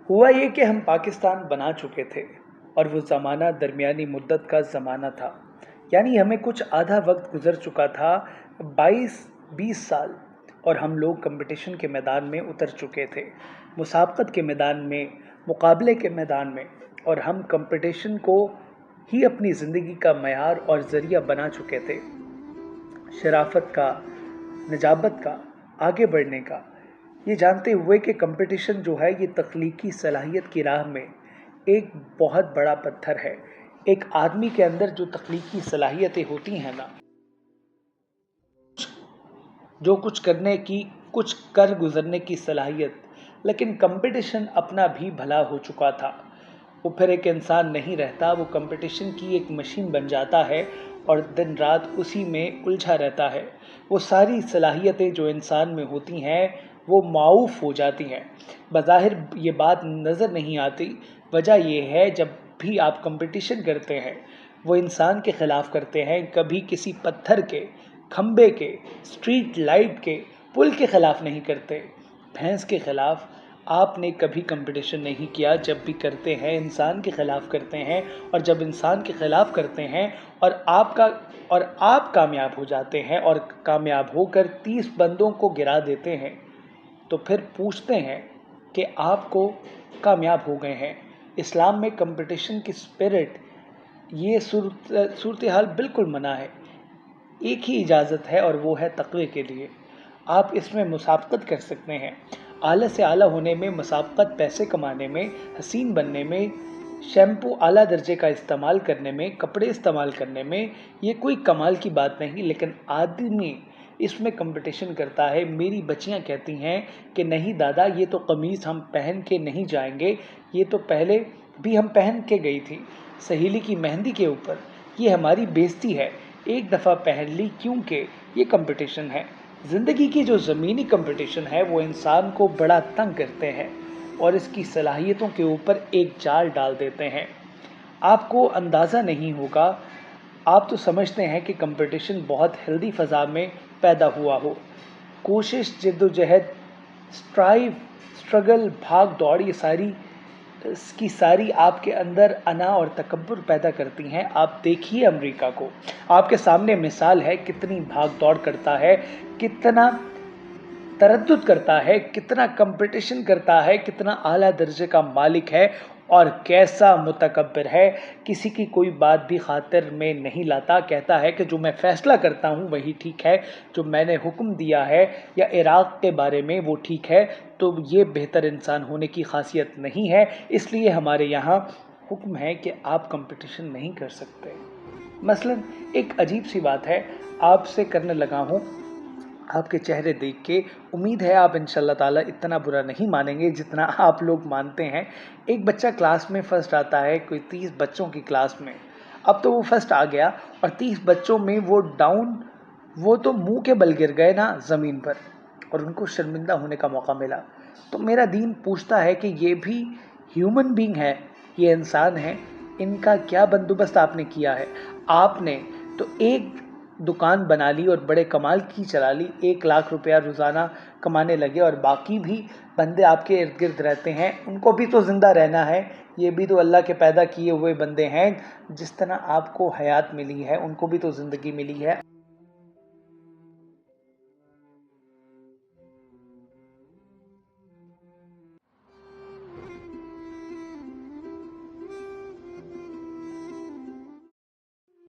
ہوا یہ کہ ہم پاکستان بنا چکے تھے اور وہ زمانہ درمیانی مدت کا زمانہ تھا، یعنی ہمیں کچھ آدھا وقت گزر چکا تھا، 22-20 سال، اور ہم لوگ کمپٹیشن کے میدان میں اتر چکے تھے، مسابقت کے میدان میں، مقابلے کے میدان میں، اور ہم کمپٹیشن کو ہی اپنی زندگی کا معیار اور ذریعہ بنا چکے تھے، شرافت کا، نجابت کا، آگے بڑھنے کا، یہ جانتے ہوئے کہ کمپٹیشن جو ہے یہ تخلیقی صلاحیت کی راہ میں ایک بہت بڑا پتھر ہے۔ ایک آدمی کے اندر جو تخلیقی صلاحیتیں ہوتی ہیں نا، جو کچھ کرنے کی، کچھ کر گزرنے کی صلاحیت، لیکن کمپٹیشن اپنا بھی بھلا ہو چکا تھا، وہ پھر ایک انسان نہیں رہتا، وہ کمپٹیشن کی ایک مشین بن جاتا ہے اور دن رات اسی میں الجھا رہتا ہے۔ وہ ساری صلاحیتیں جو انسان میں ہوتی ہیں وہ معاوف ہو جاتی ہیں۔ بظاہر یہ بات نظر نہیں آتی، وجہ یہ ہے جب بھی آپ کمپٹیشن کرتے ہیں وہ انسان کے خلاف کرتے ہیں، کبھی کسی پتھر کے، کھمبے کے، اسٹریٹ لائٹ کے، پل کے خلاف نہیں کرتے، بھینس کے خلاف آپ نے کبھی کمپٹیشن نہیں کیا۔ جب بھی کرتے ہیں انسان کے خلاف کرتے ہیں، اور جب انسان کے خلاف کرتے ہیں اور آپ کامیاب ہو جاتے ہیں اور کامیاب ہو کر 30 بندوں کو گرا دیتے ہیں تو پھر پوچھتے ہیں کہ آپ کو کامیاب ہو گئے ہیں۔ اسلام میں کمپٹیشن کی سپرٹ، یہ صورتحال بالکل منع ہے۔ ایک ہی اجازت ہے اور وہ ہے تقوی کے لیے۔ آپ اس میں مسابقت کر سکتے ہیں، اعلیٰ سے اعلیٰ ہونے میں، مسابقت پیسے کمانے میں، حسین بننے میں، شیمپو اعلیٰ درجے کا استعمال کرنے میں، کپڑے استعمال کرنے میں، یہ کوئی کمال کی بات نہیں، لیکن آدمی اس میں کمپٹیشن کرتا ہے۔ میری بچیاں کہتی ہیں کہ نہیں دادا، یہ تو قمیض ہم پہن کے نہیں جائیں گے، یہ تو پہلے بھی ہم پہن کے گئی تھی سہیلی کی مہندی کے اوپر، یہ ہماری بےزتی ہے، ایک دفعہ پہن لی کیونکہ یہ کمپٹیشن ہے۔ زندگی کی جو زمینی کمپٹیشن ہے وہ انسان کو بڑا تنگ کرتے ہیں اور اس کی صلاحیتوں کے اوپر ایک جال ڈال دیتے ہیں۔ آپ کو اندازہ نہیں ہوگا، آپ تو سمجھتے ہیں کہ کمپٹیشن بہت ہیلدی فضا میں پیدا ہوا ہو، کوشش، جد و جہد، اسٹرگل، بھاگ دوڑ، یہ ساری آپ کے اندر انا اور تکبر پیدا کرتی ہیں۔ آپ دیکھیے امریکہ کو، آپ کے سامنے مثال ہے، کتنی بھاگ دوڑ کرتا ہے، کتنا تردد کرتا ہے، کتنا کمپٹیشن کرتا ہے، کتنا اعلیٰ درجے کا مالک ہے اور کیسا متکبر ہے، کسی کی کوئی بات بھی خاطر میں نہیں لاتا، کہتا ہے کہ جو میں فیصلہ کرتا ہوں وہی ٹھیک ہے، جو میں نے حکم دیا ہے یا عراق کے بارے میں وہ ٹھیک ہے، تو یہ بہتر انسان ہونے کی خاصیت نہیں ہے۔ اس لیے ہمارے یہاں حکم ہے کہ آپ کمپٹیشن نہیں کر سکتے۔ مثلا ایک عجیب سی بات ہے، آپ سے کرنے لگا ہوں، آپ کے چہرے دیکھ کے امید ہے آپ انشاءاللہ تعالی اتنا برا نہیں مانیں گے جتنا آپ لوگ مانتے ہیں۔ ایک بچہ کلاس میں فرسٹ آتا ہے، کوئی 30 بچوں کی کلاس میں، اب تو وہ فرسٹ آ گیا اور 30 بچوں میں وہ تو منہ کے بل گر گئے نا زمین پر، اور ان کو شرمندہ ہونے کا موقع ملا۔ تو میرا دین پوچھتا ہے کہ یہ بھی ہیومن بینگ ہے، یہ انسان ہے، ان کا کیا بندوبست آپ نے کیا ہے؟ آپ نے تو ایک دکان بنا لی اور بڑے کمال کی چلا لی، 1 لاکھ روپیہ روزانہ کمانے لگے، اور باقی بھی بندے آپ کے ارد گرد رہتے ہیں، ان کو بھی تو زندہ رہنا ہے، یہ بھی تو اللہ کے پیدا کیے ہوئے بندے ہیں، جس طرح آپ کو حیات ملی ہے ان کو بھی تو زندگی ملی ہے۔